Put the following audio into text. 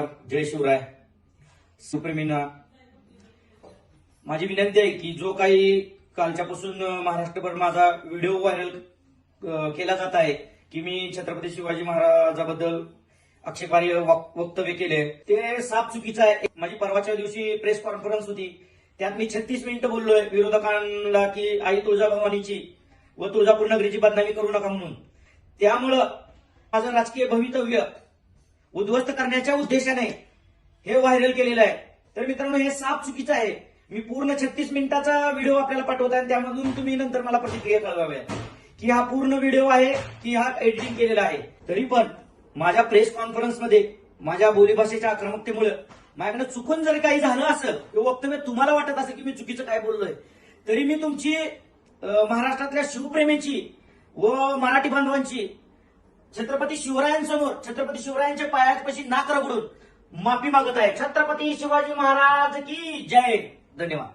जय शिवराय. सुप्रेमींना माझी विनंती आहे की जो काही कालच्यापासून महाराष्ट्रभर माझा व्हिडिओ व्हायरल केला जात आहे की मी छत्रपती शिवाजी महाराजाबद्दल आक्षेपार्ह वक्तव्य केले ते साफ चुकीचं आहे. माझी परवाच्या दिवशी प्रेस कॉन्फरन्स होती, त्यात मी 36 मिनिटं बोललोय विरोधकांना की आई तुळजाभवानीची व तुळजापूर नगरीची बदनामी करू नका म्हणून. त्यामुळं माझं राजकीय भवितव्य उद्ध्वस्त करण्याच्या उद्देशाने हे व्हायरल केलेलं आहे. तर मित्रांनो, हे साफ चुकीचं आहे. मी पूर्ण 36 मिनिटाचा व्हिडिओ आपल्याला पाठवत आहे, त्यामधून तुम्ही नंतर मला प्रतिक्रिया कळवाव्या की हा पूर्ण व्हिडिओ आहे की हा एडिटिंग केलेला आहे. तरी पण माझ्या प्रेस कॉन्फरन्समध्ये माझ्या बोलीभाषेच्या आक्रमकतेमुळे माझ्याकडे चुकून जर काही झालं असेल किंवा वक्तव्य तुम्हाला वाटत असेल की मी चुकीचं काय बोललोय, तरी मी तुमची महाराष्ट्रातल्या शिवप्रेमीची व मराठी बांधवांची छत्रपती शिवरायांसमोर छत्रपती शिवरायांच्या पायापाशी नाक रगडून माफी मागत आहे. छत्रपती शिवाजी महाराज की जय. धन्यवाद.